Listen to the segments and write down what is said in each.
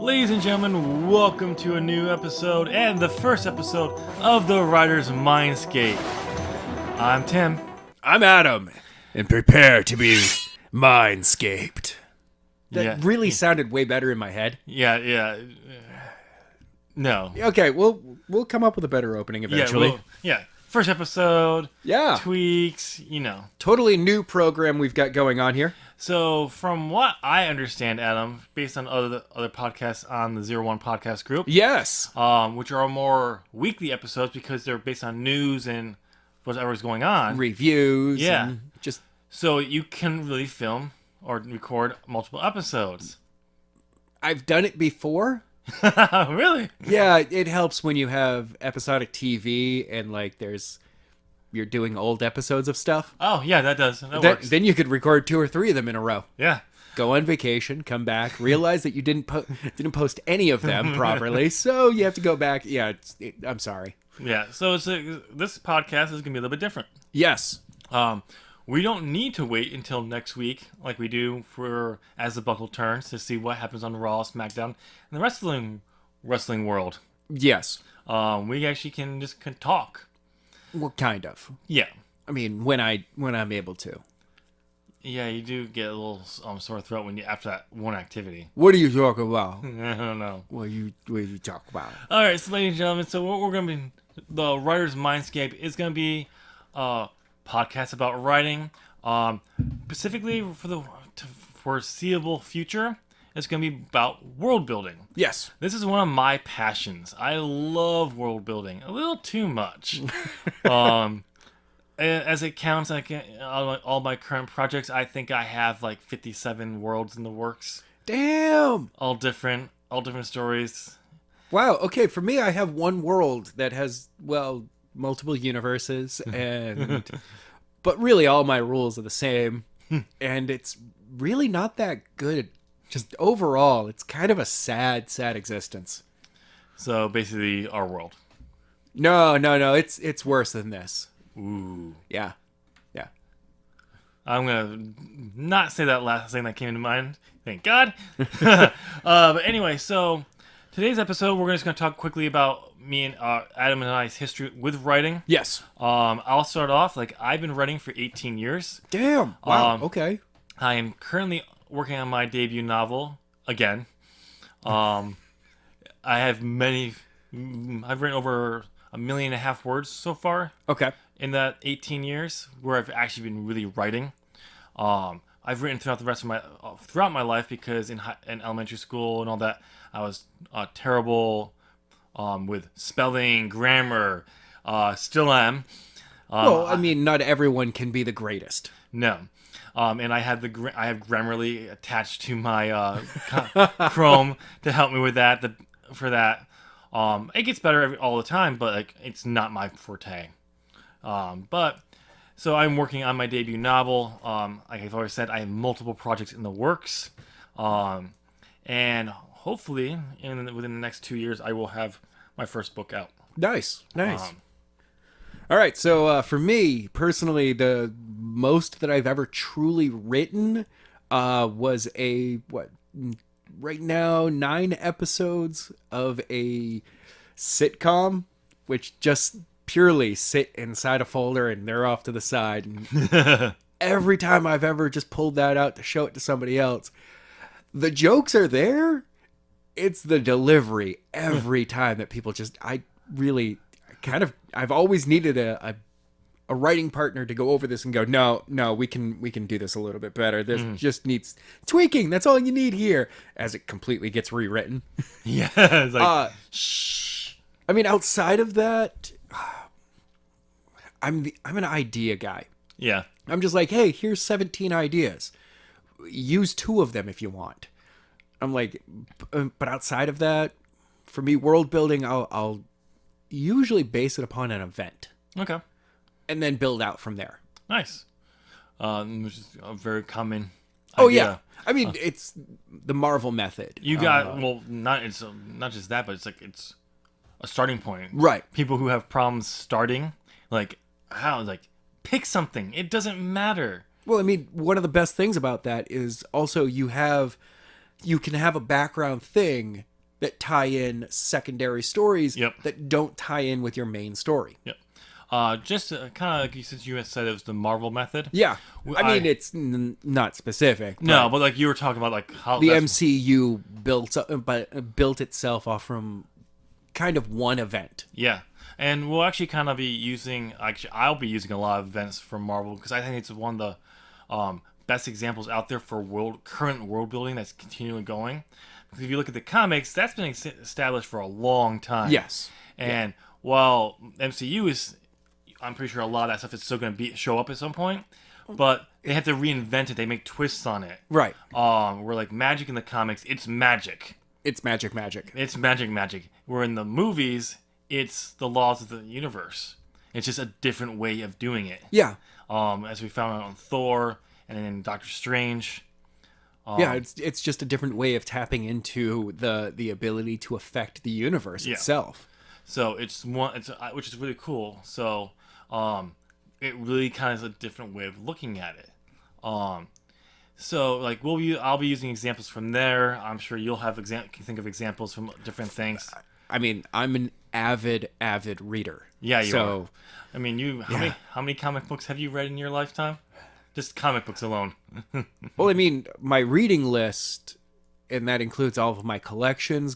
Ladies and gentlemen, welcome to a new episode and the first episode of the Writers Mindscape. I'm Tim. I'm Adam. And prepare to be mindscaped. That really sounded way better in my head. Yeah. No. Okay, we'll come up with a better opening eventually. First episode. Yeah. Tweaks, Totally new program we've got going on here. So, from what I understand, Adam, based on other podcasts on the 01 podcast group. Yes. Which are more weekly episodes because they're based on news and whatever's going on. Reviews. Yeah. And just... So, you can really film or record multiple episodes. I've done it before. Really? Yeah, it helps when you have episodic TV and you're doing old episodes of stuff. Oh, yeah, that does. That works. Then you could record 2 or 3 of them in a row. Yeah. Go on vacation, come back, realize that you didn't post any of them properly, so you have to go back. Yeah, I'm sorry. Yeah, so this podcast is going to be a little bit different. Yes. We don't need to wait until next week like we do for As the Buckle Turns to see what happens on Raw, SmackDown, and the wrestling world. Yes. We actually can talk. Well, kind of. Yeah. I mean, when I'm able to. Yeah, you do get a little sore throat after that one activity. What are you talking about? I don't know. What you talk about? All right, so ladies and gentlemen, so what we're going to be, the Writers Mindscape is going to be podcast about writing, specifically for the foreseeable future. It's going to be about world building. Yes. This is one of my passions. I love world building a little too much. As it counts, all my current projects, I think I have 57 worlds in the works. Damn. All different stories. Wow. Okay, for me, I have one world that has multiple universes, but really all my rules are the same, and it's really not that good. Just overall, it's kind of a sad existence. So basically, our world. No, it's worse than this. Ooh. Yeah. I'm gonna not say that last thing that came to mind. Thank God. But anyway, so today's episode, we're just gonna talk quickly about me and Adam and I's history with writing. Yes. I'll start off. I've been writing for 18 years. Damn. Wow. Okay. I am currently working on my debut novel again. I've written over 1.5 million words so far. Okay. In that 18 years where I've actually been really writing. I've written throughout my life because in elementary school and all that, I was terrible with spelling, grammar, still am. Not everyone can be the greatest. No. And I have Grammarly attached to my Chrome to help me with that. It gets better all the time, but it's not my forte. So I'm working on my debut novel. Like I've always said, I have multiple projects in the works, and hopefully within the next 2 years, I will have my first book out. Nice. All right, so for me, personally, the most that I've ever truly written was right now, 9 episodes of a sitcom, which just purely sit inside a folder and they're off to the side. And every time I've ever just pulled that out to show it to somebody else, the jokes are there. It's the delivery every time that people I've always needed a writing partner to go over this and go, no, we can do this a little bit better. This just needs tweaking. That's all you need here, as it completely gets rewritten. Yeah. It's shh. I mean, outside of that, I'm an idea guy. Yeah. I'm just like, hey, here's 17 ideas. Use 2 of them if you want. I'm like, but outside of that, for me, world building, I'll usually base it upon an event. Okay. And then build out from there. Nice. Which is a very common idea. Oh, yeah. I mean, it's the Marvel method. You got, not just that, but it's a starting point. Right. People who have problems starting, pick something. It doesn't matter. Well, I mean, one of the best things about that is also you can have a background thing that tie in secondary stories Yep. that don't tie in with your main story. Yep. Just kind of like since you had said it was the Marvel method. Yeah. I mean, it's not specific. No, but like you were talking about like how the MCU built itself off from kind of one event. Yeah. And we'll actually kind of be using, I'll be using a lot of events from Marvel because I think it's one of the best examples out there for current world building that's continually going. Because if you look at the comics, that's been established for a long time. Yes. And while MCU is, I'm pretty sure a lot of that stuff is still going to show up at some point, but they have to reinvent it. They make twists on it. Right. Where like magic in the comics, it's magic. It's magic. It's magic. Where in the movies, it's the laws of the universe. It's just a different way of doing it. Yeah. As we found out on Thor and in Doctor Strange. Yeah, it's just a different way of tapping into the ability to affect the universe itself. So which is really cool. So it really kind of is a different way of looking at it. So like I'll be using examples from there. I'm sure you'll have can think of examples from different things. I mean, I'm an avid reader. Yeah, you are. I mean, how many comic books have you read in your lifetime? Just comic books alone. Well, I mean, my reading list, and that includes all of my collections,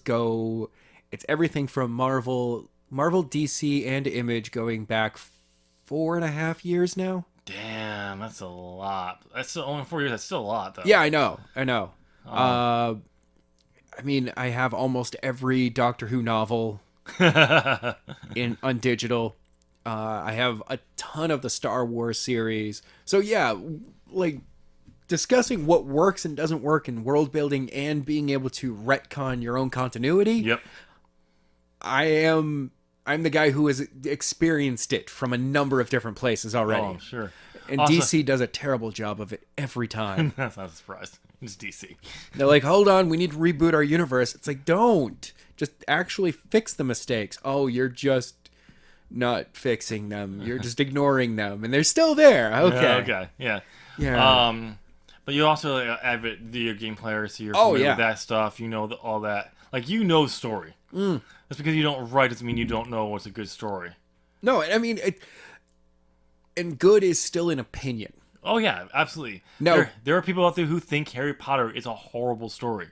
it's everything from Marvel, DC, and Image going back 4.5 years now. Damn, that's a lot. That's still only 4 years. That's still a lot, though. Yeah, I know. I mean, I have almost every Doctor Who novel on digital. I have a ton of the Star Wars series. So yeah, like discussing what works and doesn't work in world building and being able to retcon your own continuity. Yep. I'm the guy who has experienced it from a number of different places already. Oh, sure. And also, DC does a terrible job of it every time. That's not a surprise. It's DC. They're like, hold on, we need to reboot our universe. It's like, don't. Just actually fix the mistakes. Oh, you're just not fixing them. You're just ignoring them. And they're still there. Okay. Yeah. But you're also an avid video game player, so you're familiar with that stuff. You know all that. Like, you know story. Just because you don't write doesn't mean you don't know what's a good story. No, I mean, and good is still an opinion. Oh, yeah, absolutely. No. There are people out there who think Harry Potter is a horrible story.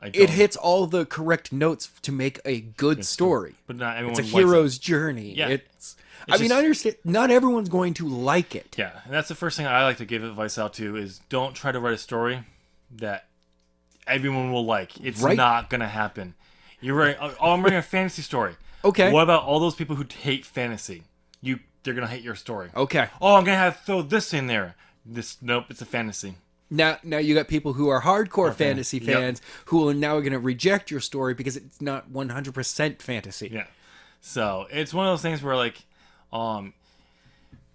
It hits all the correct notes to make a good story. But not everyone likes it. It's a hero's journey. Yeah. I understand. Not everyone's going to like it. Yeah, and that's the first thing I like to give advice out to is don't try to write a story that everyone will like. It's not going to happen. You're right. Oh, I'm writing a fantasy story. Okay. What about all those people who hate fantasy? They're going to hate your story. Okay. Oh, I'm going to throw this in there. Nope, it's a fantasy. Now you got people who are hardcore fantasy fans who are now going to reject your story because it's not 100% fantasy. Yeah. So it's one of those things where like,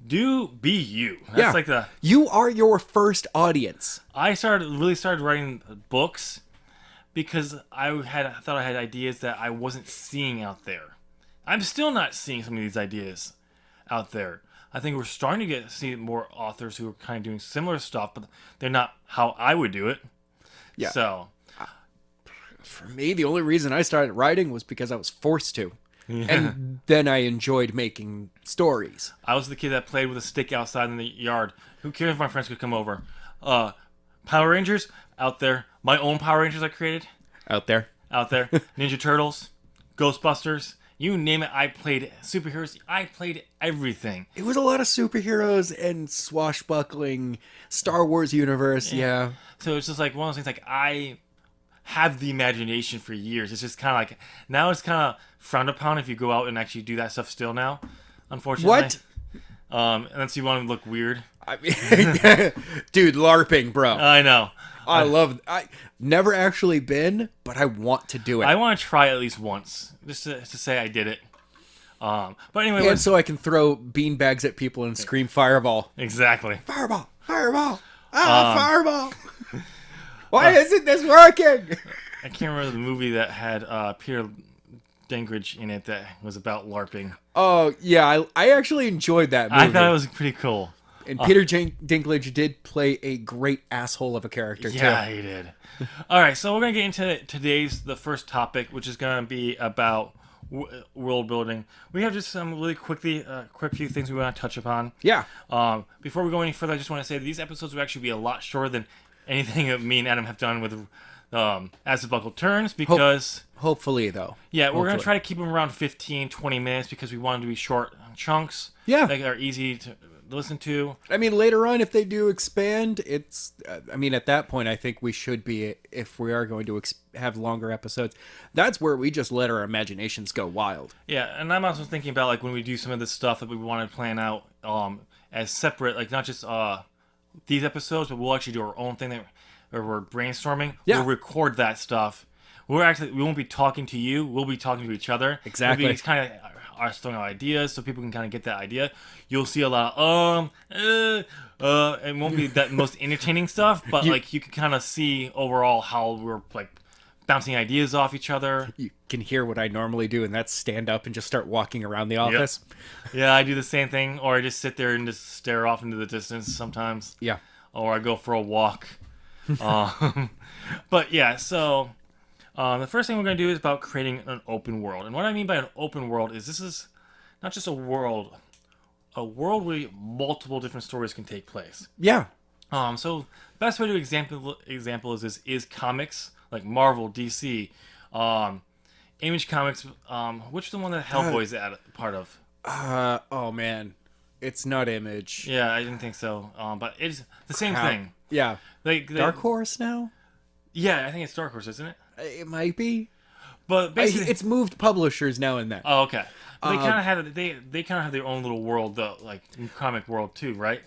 do be you. That's like you are your first audience. I really started writing books because I thought I had ideas that I wasn't seeing out there. I'm still not seeing some of these ideas out there. I think we're starting to see more authors who are kind of doing similar stuff, but they're not how I would do it. Yeah. So, for me, the only reason I started writing was because I was forced to. Yeah. And then I enjoyed making stories. I was the kid that played with a stick outside in the yard. Who cares if my friends could come over? Power Rangers, out there. My own Power Rangers I created. Out there. Ninja Turtles, Ghostbusters. You name it, I played superheroes. I played everything. It was a lot of superheroes and swashbuckling Star Wars universe, yeah. So it's just like one of those things, like, I have the imagination for years. It's just kind of like, now it's kind of frowned upon if you go out and actually do that stuff still now, unfortunately. What? Unless you want to look weird. I mean, dude, LARPing, bro. I know. I never actually been, but I want to do it. I want to try at least once, just to say I did it. But anyway, and so I can throw beanbags at people and scream fireball. Exactly. Fireball! Fireball! Why isn't this working? I can't remember the movie that had Peter Dinklage in it that was about LARPing. Oh yeah, I actually enjoyed that movie. I thought it was pretty cool. And Peter Dinklage did play a great asshole of a character, too. Yeah, he did. All right, so we're going to get into the first topic, which is going to be about world building. We have just some really quick few things we want to touch upon. Yeah. Before we go any further, I just want to say these episodes will actually be a lot shorter than anything that me and Adam have done with As the Buckle Turns, because... Hopefully, though. Yeah, we're going to try to keep them around 15, 20 minutes because we want them to be short chunks. Yeah. That are easy to listen to. I mean, later on, if they do expand, it's... I mean, at that point, I think we should be, if we are going to have longer episodes, that's where we just let our imaginations go wild. Yeah, and I'm also thinking about, like, when we do some of this stuff that we want to plan out as separate, like, not just these episodes, but we'll actually do our own thing where we're brainstorming. Yeah. We'll record that stuff. We won't be talking to you. We'll be talking to each other. Exactly. It's kind of us throwing out ideas so people can kind of get that idea. You'll see a lot of it won't be that most entertaining stuff, but like you can kind of see overall how we're like bouncing ideas off each other. You can hear what I normally do, and that's stand up and just start walking around the office. Yep. Yeah, I do the same thing, or I just sit there and just stare off into the distance sometimes. Yeah. Or I go for a walk. But yeah, so the first thing we're going to do is about creating an open world. And what I mean by an open world is this is not just a world where multiple different stories can take place. Yeah. So best way to example is comics like Marvel, DC, Image Comics. Which is the one that Hellboy's part of? Oh man, it's not Image. Yeah, I didn't think so. But it's the same thing. Yeah. Dark Horse now? Yeah, I think it's Dark Horse, isn't it? It might be. But basically, it's moved publishers now and then. Oh, okay. But they kind of have they kind of have their own little world, though, like comic world too, right?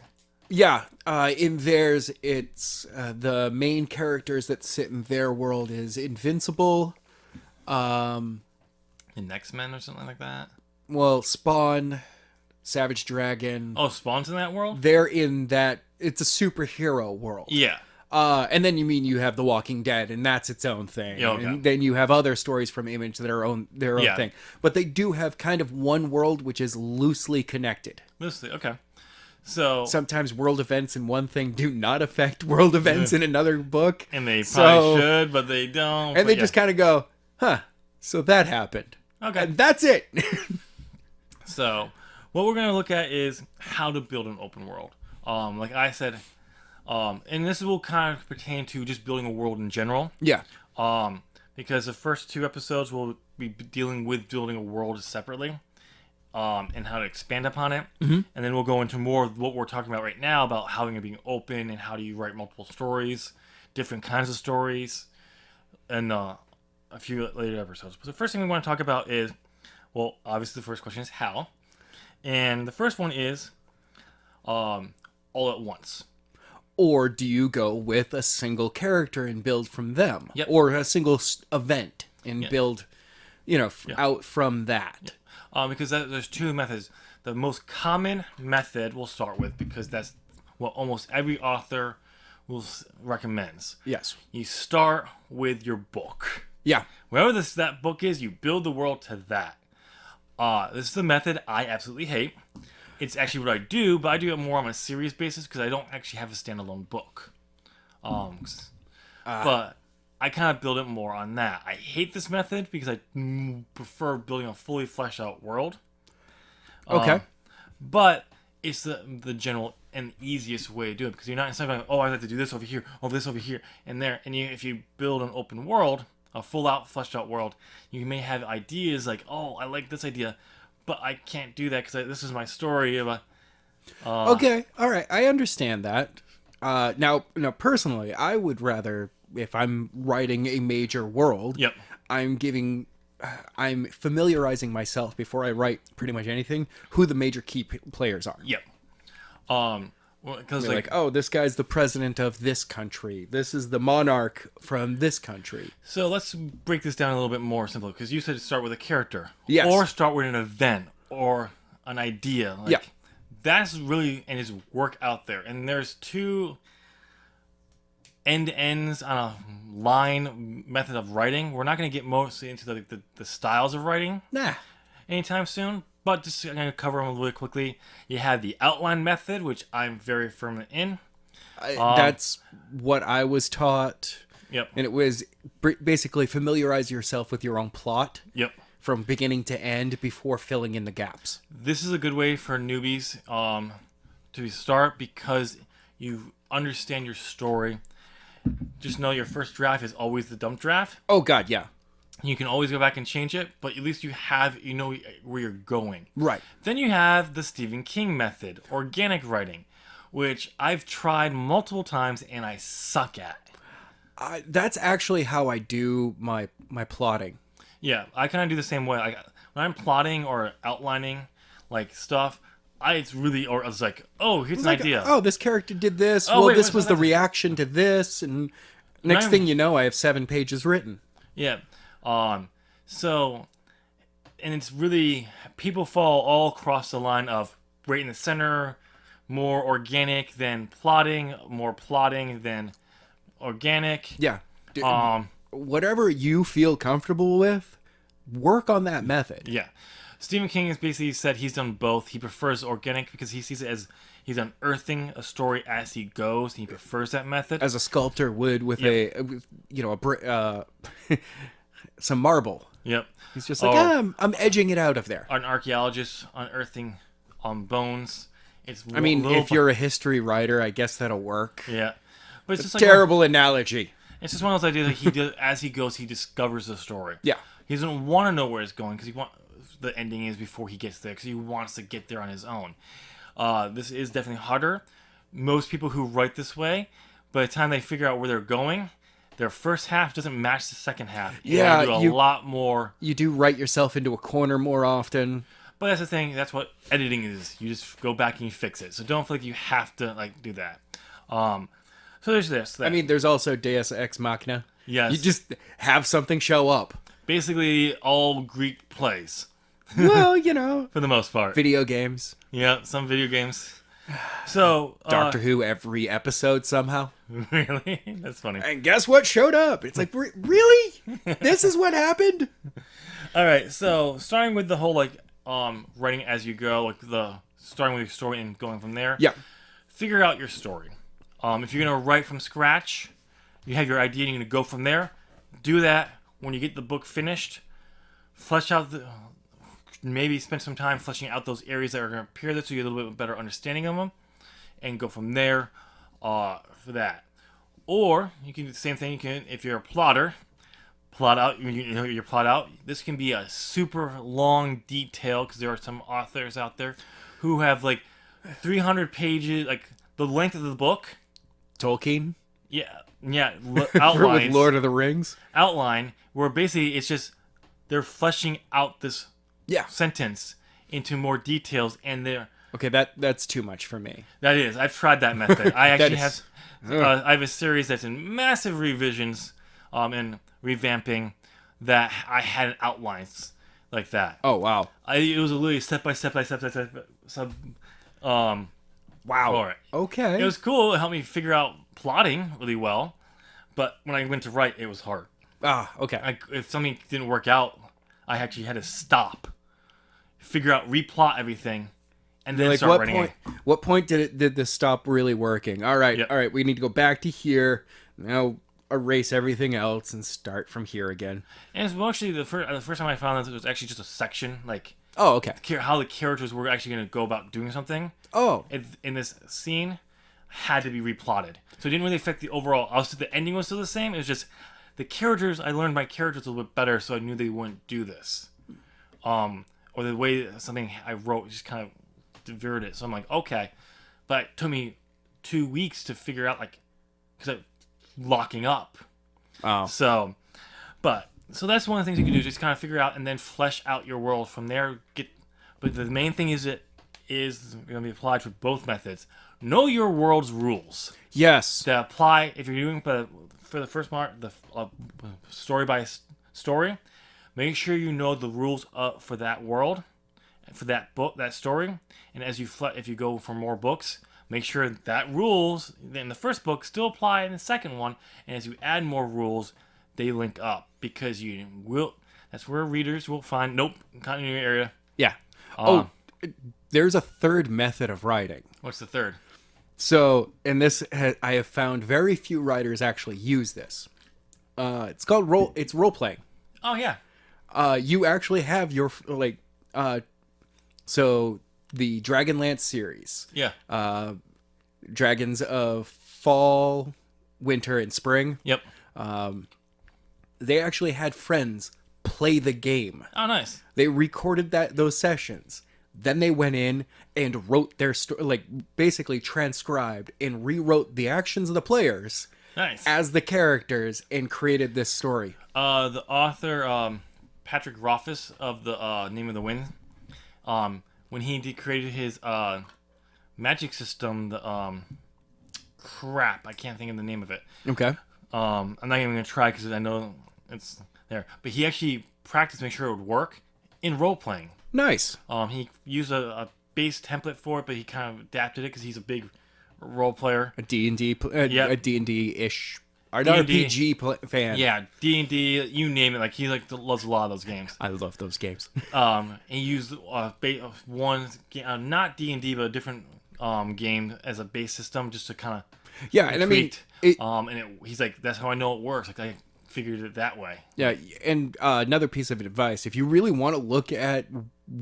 Yeah. In theirs, it's the main characters that sit in their world is Invincible, in X-Men or something like that. Well, Spawn, Savage Dragon. Oh, Spawn's in that world? They're in that. It's a superhero world. Yeah. And then you have The Walking Dead, and that's its own thing. Yeah, okay. And then you have other stories from Image that are their own thing. But they do have kind of one world which is loosely connected. Loosely, okay. So sometimes world events in one thing do not affect world events in another book. And they probably should, but they don't. And they just kind of go, huh, so that happened. Okay. And that's it. So what we're going to look at is how to build an open world. Like I said... and this will kind of pertain to just building a world in general. Yeah. Because the first two episodes will be dealing with building a world separately, and how to expand upon it. Mm-hmm. And then we'll go into more of what we're talking about right now about how it being open and how do you write multiple stories, different kinds of stories, and a few later episodes. But the first thing we want to talk about is, well, obviously the first question is how. And the first one is all at once. Or do you go with a single character and build from them? Yep. Or a single event and build, out from that? Because there's two methods. The most common method we'll start with, because that's what almost every author recommends. Yes. You start with your book. Yeah. Wherever that book is, you build the world to that. This is the method I absolutely hate. It's actually what I do, but I do it more on a serious basis because I don't actually have a standalone book. But I kind of build it more on that. I hate this method because I prefer building a fully fleshed out world. Okay. But it's the general and easiest way to do it because you're not instead of going, oh, I have to do this over here, oh, this over here, and there. And if you build an open world, a full out, fleshed out world, you may have ideas like, oh, I like this idea, but I can't do that because this is my story. Okay, all right, I understand that. Now, personally, I would rather, if I'm writing a major world, yep. I'm familiarizing myself before I write pretty much anything, who the major key players are. Yep. Because oh, this guy's the president of this country. This is the monarch from this country. So let's break this down a little bit more simple. Because you said start with a character, yes, or start with an event or an idea. Yeah, that's really and his work out there. And there's two end-to-ends on a line method of writing. We're not going to get mostly into the styles of writing. Nah. anytime soon. But just I'm gonna cover them really quickly. You have the outline method, which I'm very firmly in. That's what I was taught. Yep. And it was basically familiarize yourself with your own plot. Yep. From beginning to end before filling in the gaps. This is a good way for newbies to start because you understand your story. Just know your first draft is always the dump draft. Oh God, yeah. You can always go back and change it, but at least you know where you're going. Right. Then you have the Stephen King method, organic writing, which I've tried multiple times and I suck at. That's actually how I do my plotting. Yeah, I kind of do the same way. When I'm plotting or outlining like stuff, I was like, oh, here's an idea. Oh, this character did this. Oh, wait, this was the reaction to this, and next thing you know, I have 7 pages written. Yeah. So, and it's really, people fall all across the line of right in the center, more organic than plotting, more plotting than organic. Yeah. Whatever you feel comfortable with, work on that method. Yeah. Stephen King has basically said he's done both. He prefers organic because he sees it as he's unearthing a story as he goes. He prefers that method. As a sculptor would with some marble. Yep. He's just like, I'm edging it out of there. An archaeologist unearthing bones. If you're a history writer, I guess that'll work. Yeah. But it's just like terrible analogy. It's just one of those ideas that he does as he goes. He discovers the story. Yeah, he doesn't want to know where it's going because the ending is before he gets there because he wants to get there on his own. This is definitely harder. Most people who write this way, by the time they figure out where they're going, their first half doesn't match the second half. Yeah, you do a lot more. You do write yourself into a corner more often. But that's the thing. That's what editing is. You just go back and you fix it. So don't feel like you have to do that. So there's this. There's also Deus Ex Machina. Yes. You just have something show up. Basically, all Greek plays. Well, for the most part. Video games. Yeah, some video games. So Doctor Who every episode somehow. Really? That's funny. And guess what showed up? It's like, really? This is what happened? All right. So starting with the whole writing as you go, starting with your story and going from there. Yeah. Figure out your story. If you're gonna write from scratch, you have your idea and you're gonna go from there. Do that when you get the book finished. Flesh out maybe spend some time fleshing out those areas that are gonna appear there so you get a little bit better understanding of them, and go from there. For that, or you can do the same thing. You can, if you're a plotter, plot out. Your plot out. This can be a super long detail because there are some authors out there who have 300 pages, the length of the book. Tolkien. Yeah. Outlines. With Lord of the Rings. Outline where basically it's just they're fleshing out this sentence into more details, and they're okay. That's too much for me. That is. I've tried that method. I actually have. I have a series that's in massive revisions, and revamping that I had outlines like that. Oh wow! It was literally step by step. Wow. Okay. It was cool. It helped me figure out plotting really well, but when I went to write, it was hard. Okay. If something didn't work out, I actually had to stop, figure out, replot everything, and then start writing it. What point did this stop really working? All right. Yep. All right. We need to go back to here. Now erase everything else and start from here again. And it's actually the first time I found that it was actually just a section, oh, okay. How the characters were actually going to go about doing something. Oh. In this scene, had to be replotted. So it didn't really affect the overall. The ending was still the same. It was just the characters. I learned my characters a little bit better, so I knew they wouldn't do this. Or the way something I wrote just kind of diverted it. So I'm like, okay. But it took me 2 weeks to figure out, because I'm locking up. Oh. So that's one of the things you can do, just kind of figure out and then flesh out your world from there. But the main thing is going to be applied for both methods. Know your world's rules. Yes. To apply, if you're doing for the first part, the story by story, make sure you know the rules for that world, for that book, that story. And as if you go for more books, make sure that rules in the first book still apply in the second one. And as you add more rules, they link up, because that's where readers will find, continuity area, Yeah. There's a third method of writing. What's the third? So, and this I have found very few writers actually use this. It's called role playing. Oh yeah. You actually have your so the Dragonlance series. Yeah. Dragons of Fall, Winter, and Spring. Yep. They actually had friends play the game. Oh, nice. They recorded those sessions. Then they went in and wrote their story, basically transcribed and rewrote the actions of the players Nice. as the characters and created this story. The author, Patrick Rothfuss of the Name of the Wind, when he created his magic system, the crap, I can't think of the name of it. Okay. I'm not even gonna try because I know it's there. But he actually practiced to make sure it would work in role playing. Nice. He used a base template for it, but he kind of adapted it because he's a big role player. A D&D, Yep. a D&D-ish RPG fan. Yeah, D&D, you name it. Like he loves a lot of those games. I love those games. He used one not D&D, but a different game as a base system just to kind of and I mean, he's like, that's how I know it works. Like I figured it that way. Yeah, and another piece of advice: if you really want to look at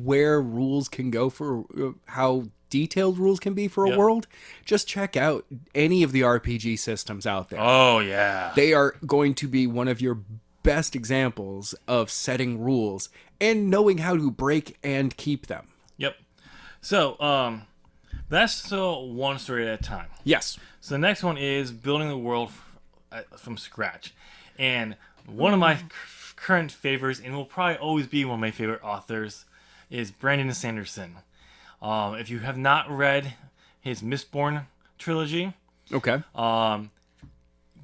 where rules can go for how detailed rules can be for a world, just check out any of the RPG systems out there. Oh yeah, they are going to be one of your best examples of setting rules and knowing how to break and keep them. Yep. So that's still one story at a time. Yes. So the next one is building the world from scratch. And one of my current favorites, and will probably always be one of my favorite authors, is Brandon Sanderson. If you have not read his Mistborn trilogy, okay,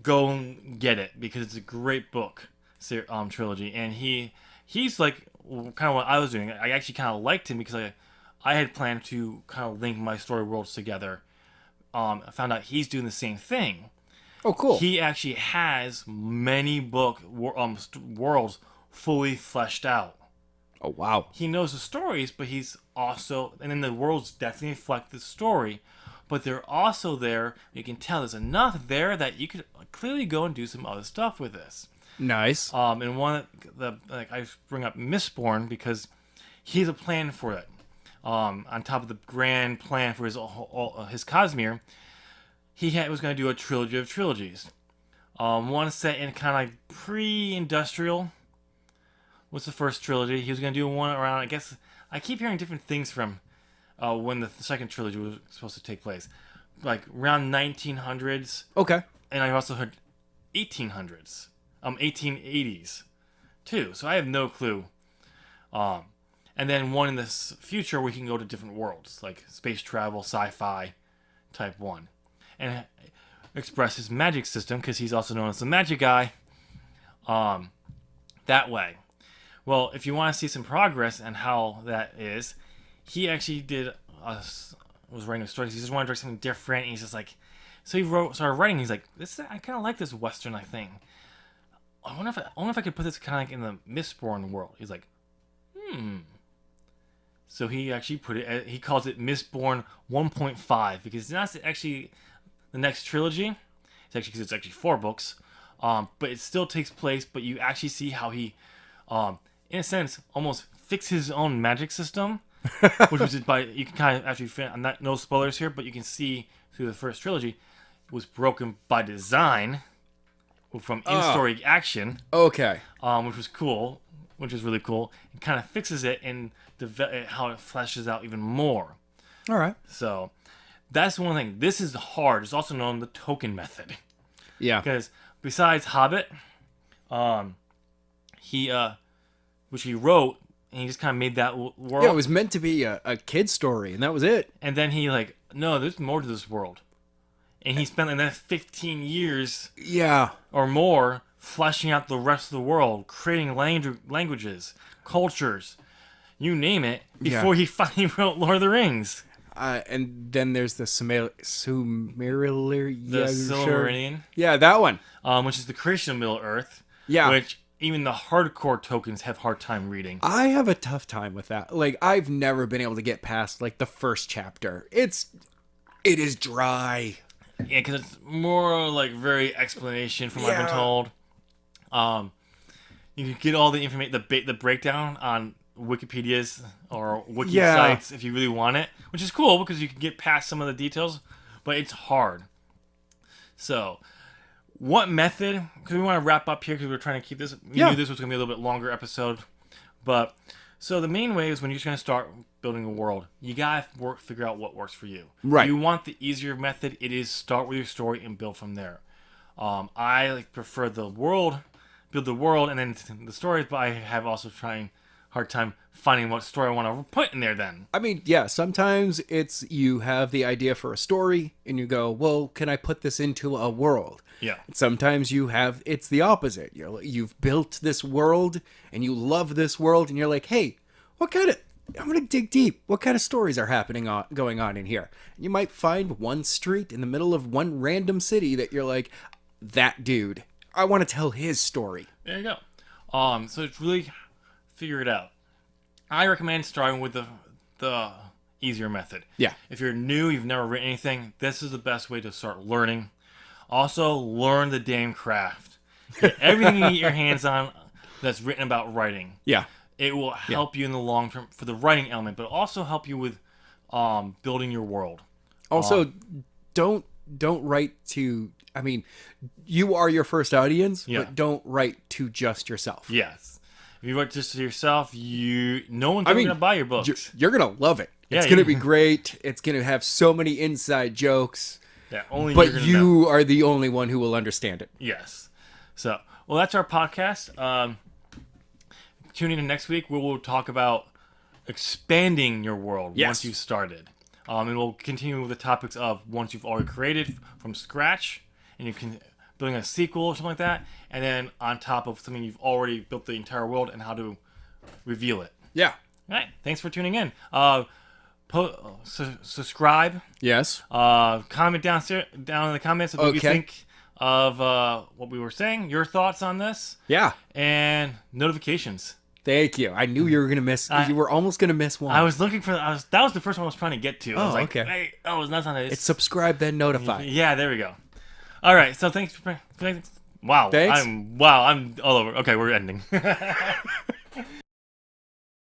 go and get it because it's a great book trilogy. And he's like kind of what I was doing. I actually kind of liked him because I had planned to kind of link my story worlds together. I found out he's doing the same thing. Oh, cool. He actually has many worlds fully fleshed out. Oh, wow. He knows the stories, but he's also... And then the worlds definitely reflect the story, but they're also there. You can tell there's enough there that you could clearly go and do some other stuff with this. Nice. And one I bring up Mistborn because he has a plan for it. On top of the grand plan for his Cosmere, he was going to do a trilogy of trilogies. One set in kind of like pre-industrial. What's the first trilogy? He was going to do one around, I guess, I keep hearing different things from when the second trilogy was supposed to take place. Like around 1900s. Okay. And I also heard 1800s. 1880s too. So I have no clue. And then one in the future we can go to different worlds, like space travel, sci-fi type one. And express his magic system, because he's also known as the magic guy, that way. Well, if you want to see some progress and how that is, he actually was writing a story. He just wanted to do something different. And he's just like, so he started writing. He's like, I kind of like this Western thing. I wonder if I could put this kind of like in the Mistborn world. He's like, So he actually put it. He calls it Mistborn 1.5 because it's not actually the next trilogy. It's actually 4 books, but it still takes place. But you actually see how he, in a sense, almost fixed his own magic system, which was you can kind of actually. I'm not no spoilers here, but you can see through the first trilogy was broken by design from in-story action. Okay. Which was cool, which is really cool. It kind of fixes it and how it fleshes out even more. All right. So that's one thing. This is hard. It's also known the token method. Yeah. Because besides Hobbit, which he wrote, and he just kind of made that world. Yeah, it was meant to be a kid's story, and that was it. And then he no, there's more to this world. And he spent the next 15 years or more fleshing out the rest of the world, creating languages, cultures, you name it, before he finally wrote Lord of the Rings. And then there's the Silmarillion. The Silmarillion. Yeah, that one. Which is the creation of Middle-earth. Yeah. Which even the hardcore tokens have hard time reading. I have a tough time with that. Like, I've never been able to get past like the first chapter. It is dry. Yeah, because it's more like very explanation from what I've been told. You can get all the information, the breakdown on Wikipedia's or wiki sites if you really want it, which is cool because you can get past some of the details, but it's hard. So, what method? Because we want to wrap up here because we're trying to keep this. We knew this was going to be a little bit longer episode, but so the main way is when you're just going to start building a world, you gotta figure out what works for you. Right. If you want the easier method, it is start with your story and build from there. I prefer build the world and then the stories, but I have also trying hard time finding what story I want to put in there then. I mean, yeah, sometimes it's you have the idea for a story and you go, well, can I put this into a world? Yeah. Sometimes it's the opposite. You've built this world and you love this world and you're like, hey, I'm going to dig deep. What kind of stories are going on in here? You might find one street in the middle of one random city that you're like, that dude, I want to tell his story. There you go. So it's really figure it out. I recommend starting with the easier method. Yeah. If you're new, you've never written anything, this is the best way to start learning. Also, learn the damn craft. Get everything you get your hands on that's written about writing. Yeah. It will help you in the long term for the writing element, but also help you with building your world. Also, don't write to. I mean, you are your first audience, but don't write to just yourself. Yes. If you write just to yourself, no one's going to buy your books. You're going to love it. It's going to be great. It's going to have so many inside jokes. That only but you are the only one who will understand it. Yes. So, well, that's our podcast. Tune in next week where we'll talk about expanding your world once you've started. And we'll continue with the topics of once you've already created from scratch and you can building a sequel or something like that, and then on top of something you've already built the entire world and how to reveal it. Yeah. All right. Thanks for tuning in. Subscribe. Yes. Comment down in the comments of what you think of what we were saying, your thoughts on this. Yeah. And notifications. Thank you. I knew you were gonna miss. You were almost gonna miss one. I was looking for. That was the first one I was trying to get to. I was like, okay. Hey, that's not it. It's subscribe then notify. Yeah, there we go. All right. So thanks. Wow. Thanks. I'm all over. Okay, we're ending.